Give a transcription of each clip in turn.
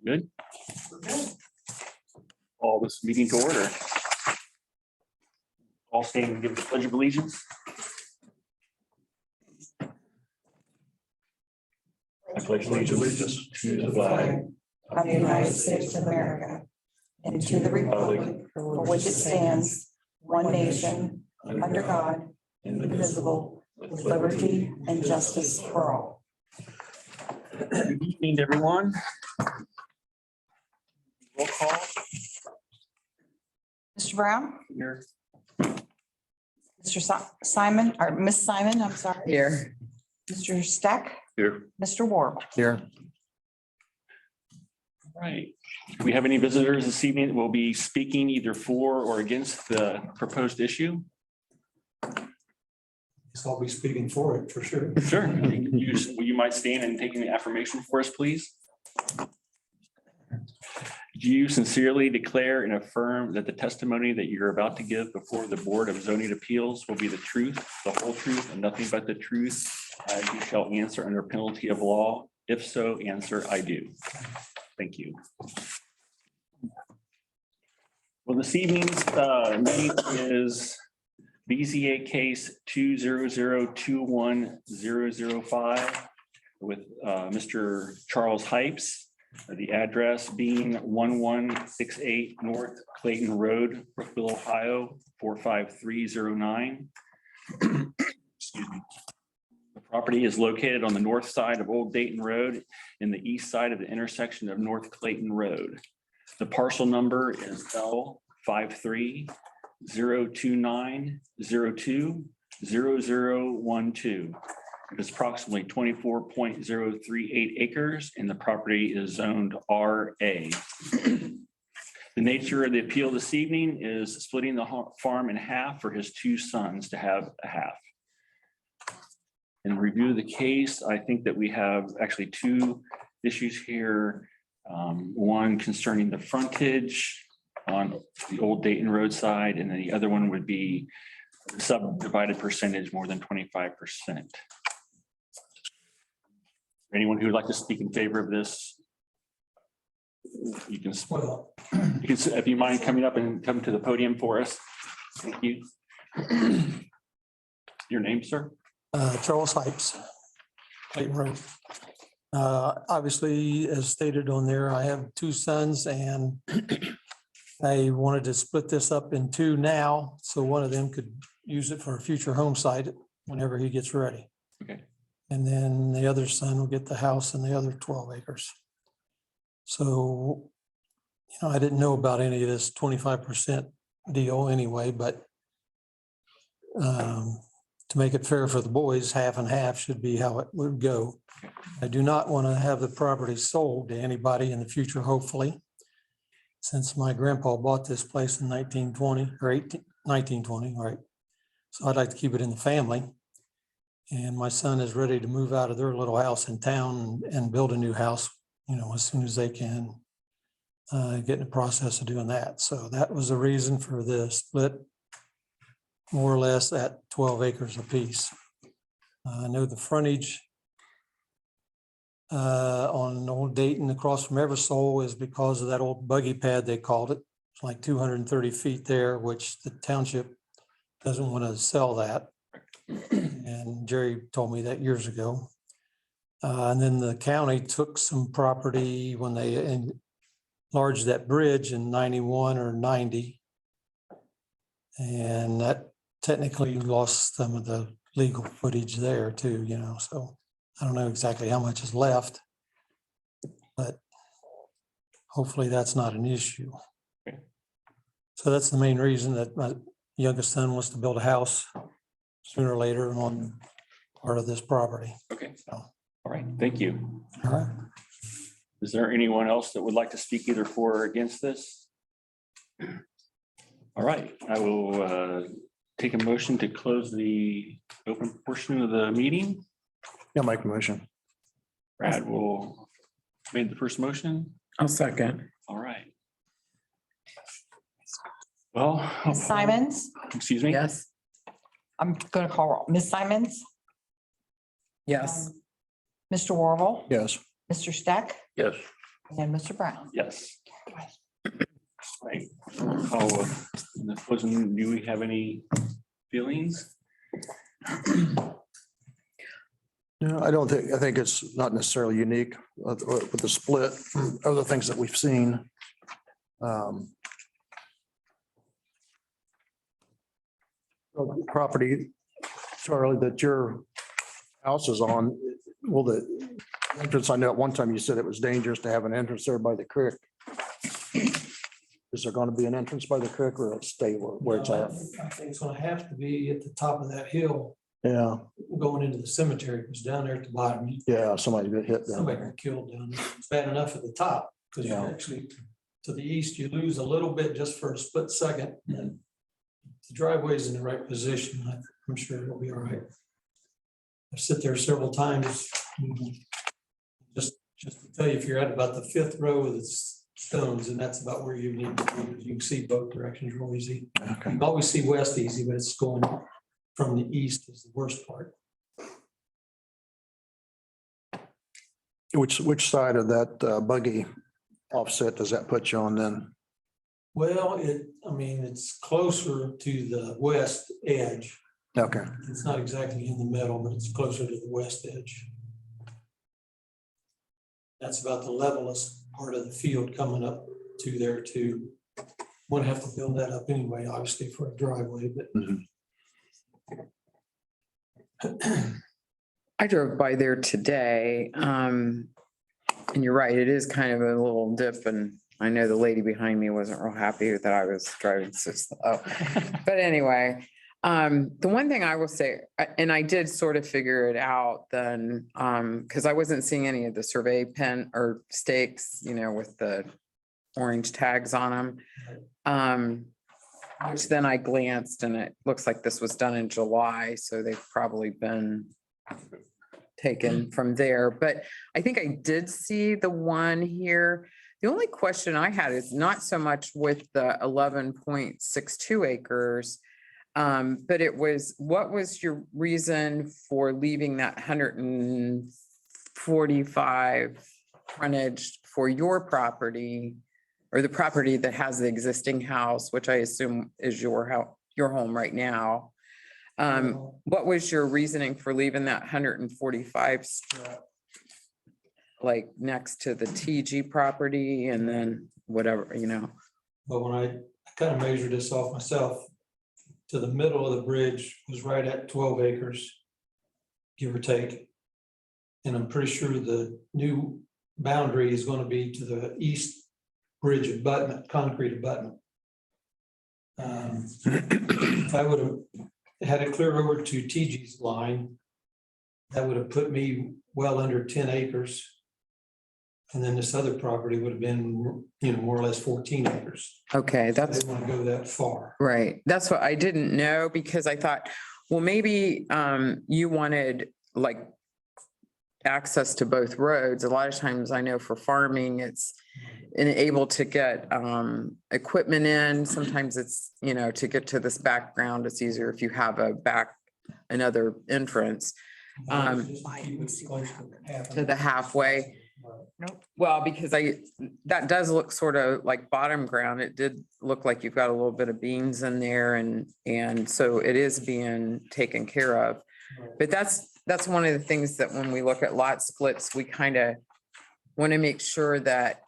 Good. All this meeting to order. All stand and give the pledge of allegiance. I pledge allegiance to the flag of the United States of America and to the republic for which it stands, one nation, under God, indivisible, with liberty and justice for all. Good evening, everyone. Roll call. Mr. Brown? Here. Mr. Simon, or Miss Simon, I'm sorry. Here. Mr. Stack? Here. Mr. Ward? Here. Right. Do we have any visitors this evening that will be speaking either for or against the proposed issue? So I'll be speaking for it for sure. Sure. You might stand and take the affirmation for us, please. Do you sincerely declare and affirm that the testimony that you're about to give before the Board of Zoning Appeals will be the truth, the whole truth, and nothing but the truth, as you shall answer under penalty of law? If so, answer I do. Thank you. Well, this evening's meeting is BZA case 200210005 with Mr. Charles Hypes. The address being 1168 North Clayton Road, Brookville, Ohio, 45309. Excuse me. The property is located on the north side of Old Dayton Road in the east side of the intersection of North Clayton Road. The parcel number is L53029020012. It is approximately 24.038 acres and the property is zoned RA. The nature of the appeal this evening is splitting the farm in half for his two sons to have a half. In review of the case, I think that we have actually two issues here. One concerning the frontage on the Old Dayton Road side, and then the other one would be subdivided percentage more than 25%. Anyone who would like to speak in favor of this? You can, if you mind coming up and come to the podium for us. Thank you. Your name, sir? Charles Hypes, Clayton Road. Obviously, as stated on there, I have two sons and I wanted to split this up in two now, so one of them could use it for a future home site whenever he gets ready. Okay. And then the other son will get the house and the other 12 acres. So, I didn't know about any of this 25% deal anyway, but to make it fair for the boys, half and half should be how it would go. I do not want to have the property sold to anybody in the future, hopefully. Since my grandpa bought this place in 1920 or 1920, right? So I'd like to keep it in the family. And my son is ready to move out of their little house in town and build a new house, as soon as they can get in the process of doing that. So that was the reason for this split, more or less at 12 acres apiece. I know the frontage on Old Dayton across from Eversole is because of that old buggy pad, they called it. It's like 230 feet there, which the township doesn't want to sell that. And Jerry told me that years ago. And then the county took some property when they enlarged that bridge in 91 or 90. And that technically lost some of the legal footage there too, so I don't know exactly how much is left, but hopefully that's not an issue. Okay. So that's the main reason that my youngest son wants to build a house sooner or later on part of this property. Okay. So, All right. Thank you. all right. Is there anyone else that would like to speak either for or against this? All right. I will take a motion to close the open portion of the meeting. I'll make a motion. Brad will made the first motion. I'll second. All right. Well, Ms. Simons? excuse me. Yes. I'm going to call Ms. Simons? Yes. Mr. Warble, Yes. Mr. Steck, Yes. and Mr. Brown. Yes. Right. Oh, Ms. Wilson, do we have any feelings? No, I don't think, I think it's not necessarily unique with the split, other things that we've seen. Property, Charlie, that your house is on, well, the entrance, I know at one time you said it was dangerous to have an entrance there by the creek. Is there going to be an entrance by the creek or it'll stay where it's at? I think it's gonna have to be at the top of that hill Yeah, going into the cemetery, because down there at the bottom, yeah, somebody got hit down somebody there. got killed down there. It's bad enough at the top, because you Yeah. actually, to the east, you lose a little bit just for a split second. And the driveway's in the right position. I'm sure it'll be all right. I've sit there several times. Just to tell you, if you're at about the fifth row of the stones, and that's about where you need to be. You can see both directions real easy. You Okay. can always see west easy, but it's going from the east is the worst part. Which side of that buggy offset does that put you on then? Well, it's closer to the west edge. Okay, It's not exactly in the middle, but it's closer to the west edge. That's about the levelest part of the field coming up to there too. We'll have to build that up anyway, obviously for a driveway, but I drove by there today. And you're right, it is kind of a little dip, and I know the lady behind me wasn't real happy that I was driving so slow. But anyway, the one thing I will say, and I did sort of figure it out then, because I wasn't seeing any of the survey pen or stakes, with the orange tags on them. Which then I glanced and it looks like this was done in July, so they've probably been taken from there. But I think I did see the one here. The only question I had is not so much with the 11.62 acres, but it was, what was your reason for leaving that 145 frontage for your property, or the property that has the existing house, which I assume is your house, your home right now? What was your reasoning for leaving that 145 strip, like next to the TG property and then whatever, But when I kind of measured this off myself, to the middle of the bridge was right at 12 acres, give or take. And I'm pretty sure the new boundary is going to be to the east bridge abutment, concrete abutment. If I would have had it clear over to TG's line, that would have put me well under 10 acres. And then this other property would have been, more or less 14 acres. okay, I that's didn't want to go that far. right. That's what I didn't know, because I thought, well, maybe you wanted like access to both roads. A lot of times I know for farming, it's able to get equipment in. Sometimes it's, to get to this background, it's easier if you have another entrance to the halfway. Well, because that does look sort of like bottom ground. It did look like you've got a little bit of beans in there, and so it is being taken care of. But that's one of the things that when we look at lot splits, we kind of want to make sure that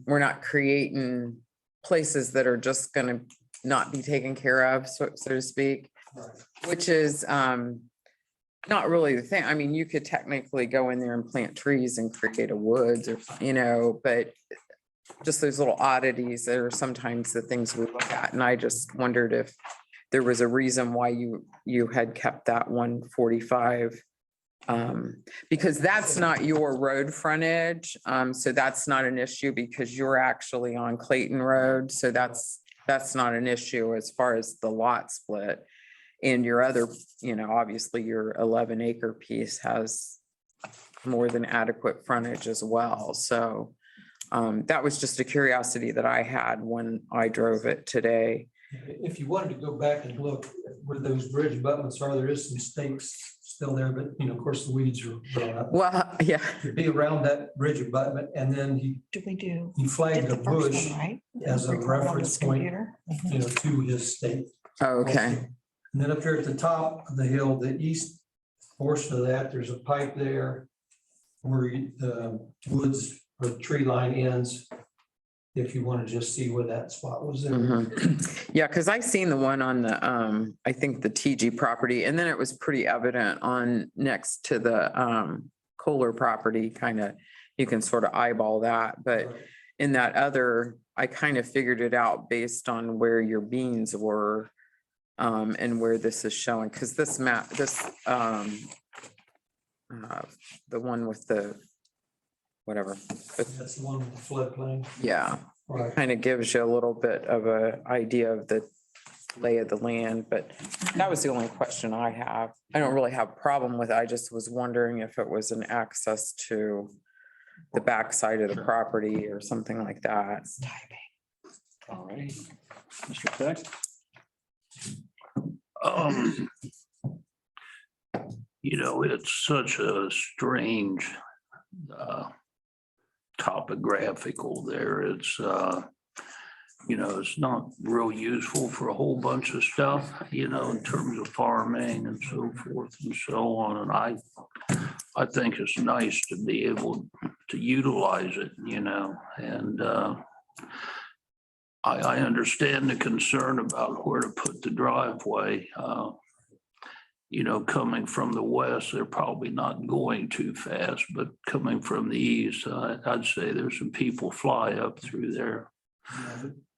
we're not creating places that are just going to not be taken care of, so to speak, which is not really the thing. I mean, you could technically go in there and plant trees and create a woods, or, but just those little oddities that are sometimes the things we look at. And I just wondered if there was a reason why you had kept that 145. Because that's not your road frontage. So that's not an issue, because you're actually on Clayton Road. So that's not an issue as far as the lot split. And your other, obviously your 11-acre piece has more than adequate frontage as well. So that was just a curiosity that I had when I drove it today. If you wanted to go back and look where those bridge abutments are, there is some stakes still there, but of course, the weeds are growing up. Well, yeah, It'd be around that bridge abutment, and then he flagged a bush as a reference point, to his state. okay, And then up here at the top of the hill, the east portion of that, there's a pipe there where the woods or the tree line ends. If you want to just see where that spot was there. yeah, because I seen the one on the, I think the TG property, and then it was pretty evident on next to the Kohler property, kind of, you can sort of eyeball that, but in that other, I kind of figured it out based on where your beans were and where this is showing, because this map, this the one with the whatever, but That's the one with the floodplain. yeah, Right. kind of gives you a little bit of a idea of the lay of the land, but that was the only question I have. I don't really have a problem with it. I just was wondering if it was an access to the backside of the property or something like that. All right. Mr. Peck? It's such a strange topographical there. It's not real useful for a whole bunch of stuff, in terms of farming and so forth and so on. And I think it's nice to be able to utilize it, and I understand the concern about where to put the driveway. Coming from the west, they're probably not going too fast, but coming from the east, I'd say there's some people fly up through there.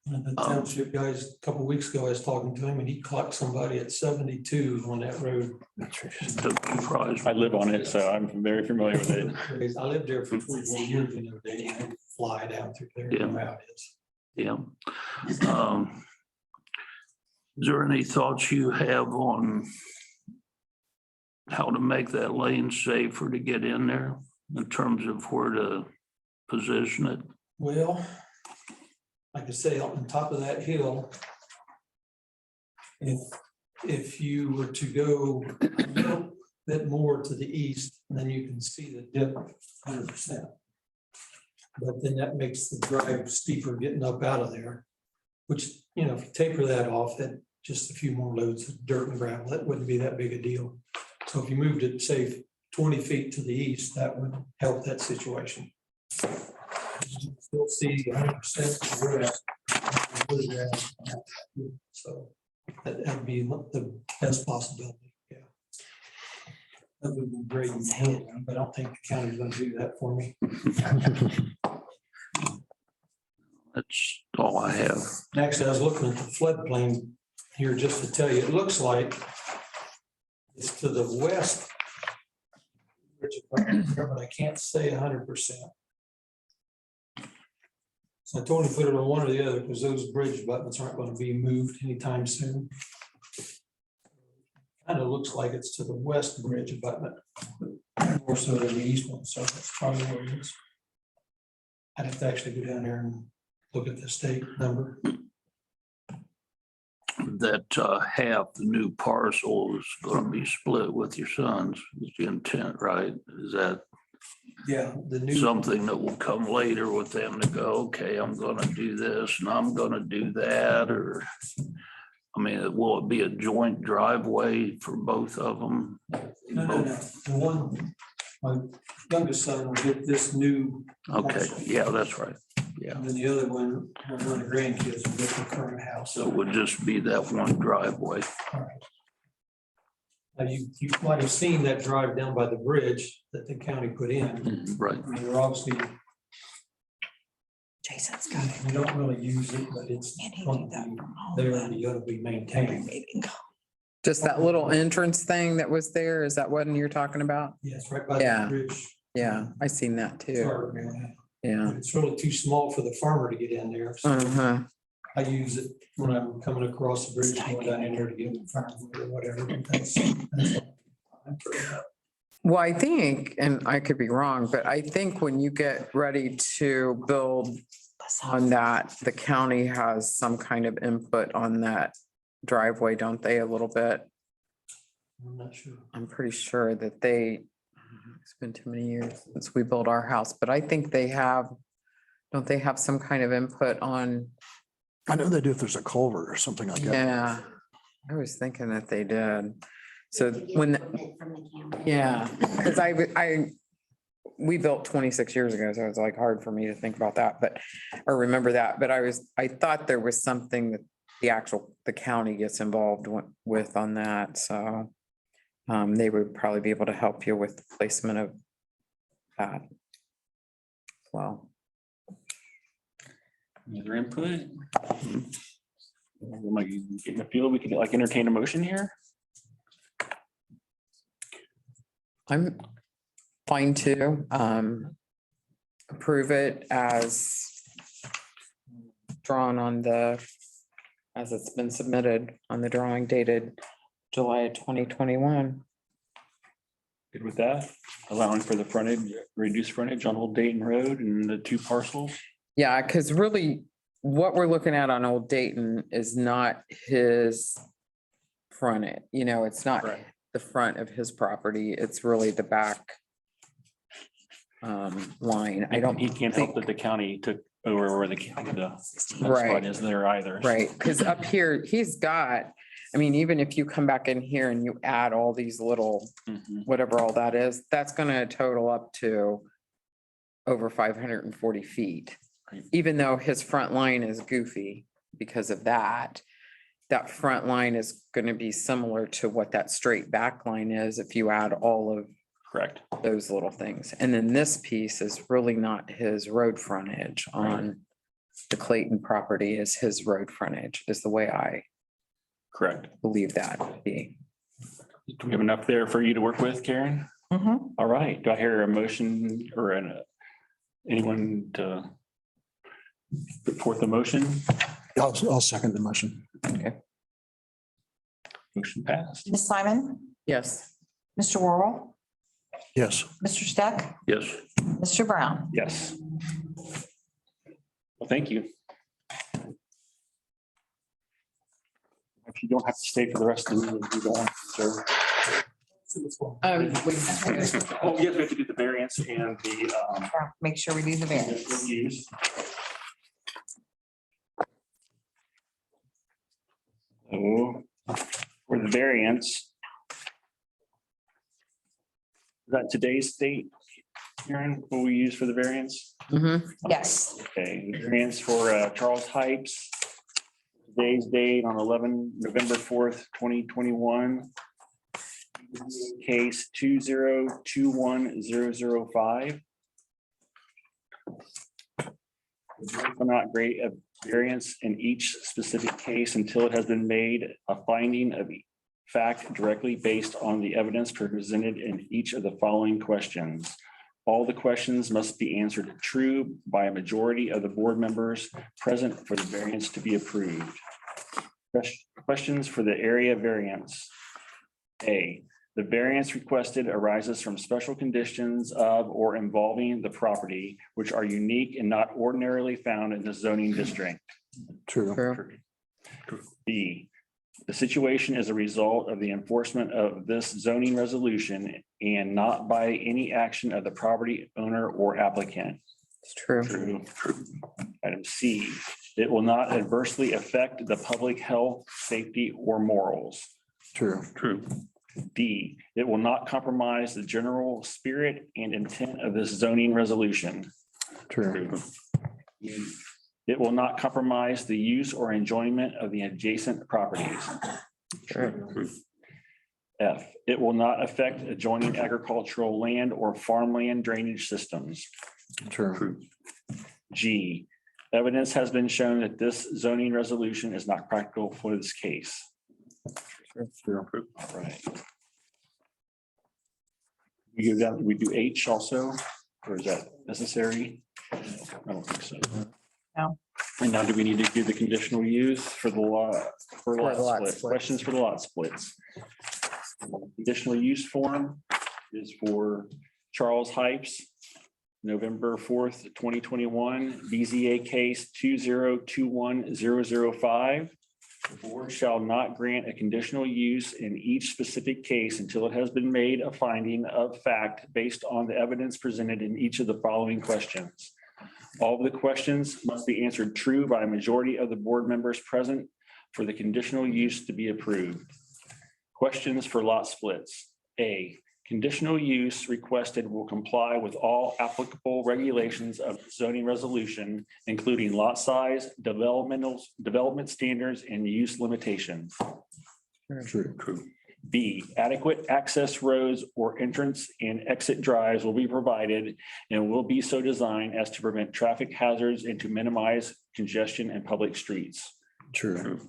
The township guys, a couple of weeks ago, I was talking to him and he clocked somebody at 72 on that road. I live on it, so I'm very familiar with it. I lived there for 24 years and they fly down through there. Yeah. And out is. Yeah. Is there any thoughts you have on how to make that lane safer to get in there in terms of where to position it? Well, like I say, on top of that hill, if you were to go a little bit more to the east, then you can see the dip 100%. But then that makes the drive steeper getting up out of there, which, if you taper that off, that just a few more loads of dirt and gravel, that wouldn't be that big a deal. So if you moved it, say, 20 feet to the east, that would help that situation. Still see 100% grass. So that'd be the best possibility, yeah. That would be great, but I don't think the county's gonna do that for me. That's all I have. Next, I was looking at the floodplain here just to tell you, it looks like it's to the west. But I can't say 100%. So I told him to put it on one or the other because those bridge abutments aren't going to be moved anytime soon. Kind of looks like it's to the west bridge abutment, more so than the east one, so that's probably where it is. I'd have to actually go down there and look at the state number. That half the new parcel is going to be split with your sons, is the intent, right? Is that Yeah, the new. something that will come later with them to go, okay, I'm gonna do this and I'm gonna do that, or? I mean, will it be a joint driveway for both of them? No. The one, my youngest son will get this new. Okay, parcel. yeah, that's right. Yeah, And then the other one of the grandkids will get the current house. so it would just be that one driveway. Now, you might have seen that drive down by the bridge that the county put in. Right. I mean, we're obviously, Jason's got it. we don't really use it, but it's Can he going do that to be from home? there and you gotta be maintained. Just that little entrance thing that was there, is that what you're talking about? Yes, right by Yeah. the bridge. Yeah, I seen that too. Sorry, Yeah. it's really too small for the farmer to get in there. So Uh-huh. I use it when I'm coming across the bridge, going down in there to get firewood or whatever. But that's Well, I think, and I could be wrong, but I think when you get ready to build on that, the county has some kind of input on that driveway, don't they, a little bit? I'm not sure. I'm pretty sure that it's been too many years since we built our house, but I think don't they have some kind of input on? I know they do if there's a culvert or something like that. Yeah, I was thinking that they did. So when, yeah, because we built 26 years ago, so it's like hard for me to think about that, or remember that, but I thought there was something that the county gets involved with on that, so they would probably be able to help you with the placement of that. Well, Any other input? Am I getting a feel we could like entertain a motion here? I'm fine to approve it as drawn as it's been submitted on the drawing dated July 2021. Good with that? Allowing for the frontage, reduced frontage on Old Dayton Road and the 2 parcels? Yeah, because really what we're looking at on Old Dayton is not his frontage, it's not Right. the front of his property. It's really the back line. I don't. He can't help that the county took over where the Right. spot is there either. Right, because up here, even if you come back in here and you add all these little, Mhm. whatever all that is, that's gonna total up to over 540 feet. Right. Even though his front line is goofy because of that front line is gonna be similar to what that straight back line is if you add all of Correct. those little things. And then this piece is really not his road frontage on the Clayton property is his road frontage, is the way I Correct. believe that to be. Do we have enough there for you to work with, Karen? Mhm. All right. Do I hear a motion or anyone to put forth a motion? I'll second the motion. Motion passed. Ms. Simon, Yes. Mr. Worrell, Yes. Mr. Steck, Yes, Mr. Brown. Yes. Well, thank you. If you don't have to stay for the rest of the meeting, you don't, sir. Oh, yes, we have to do the variance and the Make sure we do the variance. use. So, for the variance. Is that today's date, Karen, what we use for the variance? Mhm. Yes, Okay, the variance for Charles Hypes. Today's date on November 4th, 2021. Case 2021005. Will not grant a variance in each specific case until it has been made a finding of fact directly based on the evidence presented in each of the following questions. All the questions must be answered true by a majority of the board members present for the variance to be approved. Questions for the area variance. A, the variance requested arises from special conditions of or involving the property, which are unique and not ordinarily found in the zoning district. True. True. B, the situation is a result of the enforcement of this zoning resolution and not by any action of the property owner or applicant. It's true. True. Item C, it will not adversely affect the public health, safety, or morals. True. True. D, it will not compromise the general spirit and intent of this zoning resolution. True. It will not compromise the use or enjoyment of the adjacent properties. True. F, it will not affect adjoining agricultural land or farmland drainage systems. True. G, evidence has been shown that this zoning resolution is not practical for this case. True. All right. We do H also, or is that necessary? I don't think so. No. And now do we need to do the conditional use for the lot, for For lot the lot split? splits. Questions for the lot splits? Conditional use form is for Charles Hypes, November 4th, 2021, BZA case 2021005. The board shall not grant a conditional use in each specific case until it has been made a finding of fact based on the evidence presented in each of the following questions. All of the questions must be answered true by a majority of the board members present for the conditional use to be approved. Questions for lot splits. A, conditional use requested will comply with all applicable regulations of zoning resolution, including lot size, development standards, and use limitations. True. B, adequate access roads or entrance and exit drives will be provided and will be so designed as to prevent traffic hazards and to minimize congestion in public streets. True.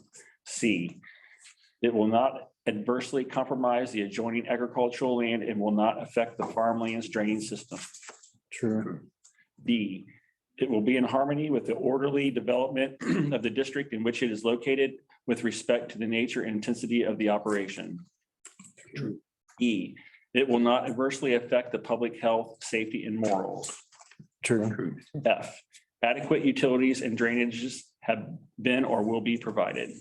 C, it will not adversely compromise the adjoining agricultural land and will not affect the farmland's drainage system. True. D, it will be in harmony with the orderly development of the district in which it is located with respect to the nature and intensity of the operation. True. E, it will not adversely affect the public health, safety, and morals. True. F, adequate utilities and drainages have been or will be provided.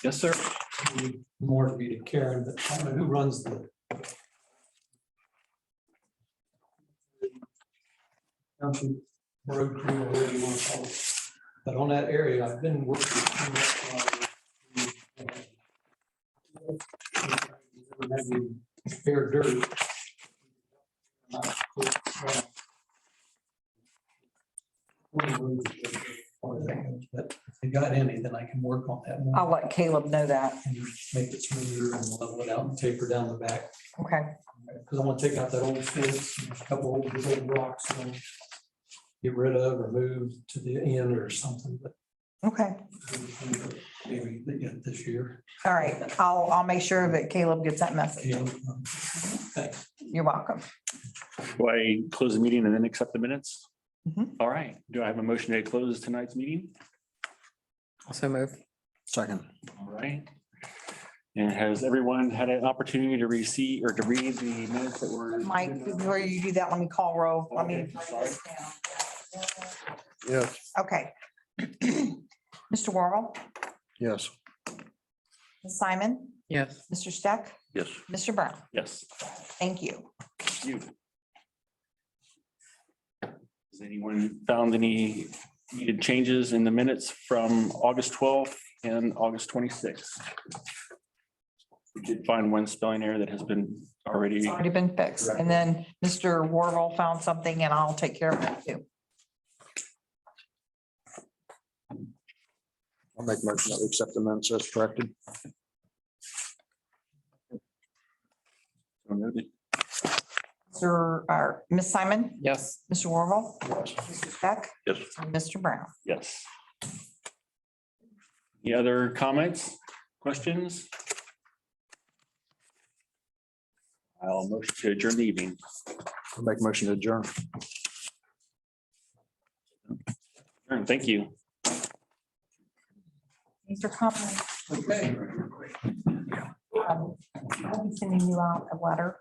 Yes, sir. More to be to Karen, but I don't know who runs the Township road crew, or whatever you want to call it. But on that area, I've been working. Maybe spare dirt. But if they got any, then I can work on that more I'll let Caleb know that. and make it smoother and level it out and taper down the back. Okay. Because I want to take out that old fence, and a couple old big rocks, and get rid of or move to the end or something, but Okay. maybe this year. All right. I'll make sure that Caleb gets that message. Yeah, thanks. You're welcome. Do I close the meeting and then accept the minutes? Mhm. All right. Do I have a motion to close tonight's meeting? Also move. Second. All right. And has everyone had an opportunity to receive or to read the minutes that were? Mike, before you do that, let me call roll. Let me. Okay, sorry. Yes. Okay. Mr. Worrell, Yes. Ms. Simon, Yes. Mr. Steck, Yes. Mr. Brown. Yes. Thank you. Thank you. Has anyone found any needed changes in the minutes from August 12th and August 26th? We did find one spelling error that has been already. It's already been fixed. And then Mr. Worrell found something and I'll take care of that too. I'll make a motion that we accept the minutes as corrected. So noted. Or Ms. Simon, Yes. Mr. Worrell, Yes. Mr. Steck, Yes. and Mr. Brown. Yes. Any other comments, questions? I'll motion to adjourn the evening. I'll make a motion to adjourn. Thank you. These are comments. Okay. I'll be sending you out a letter.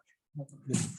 Yes.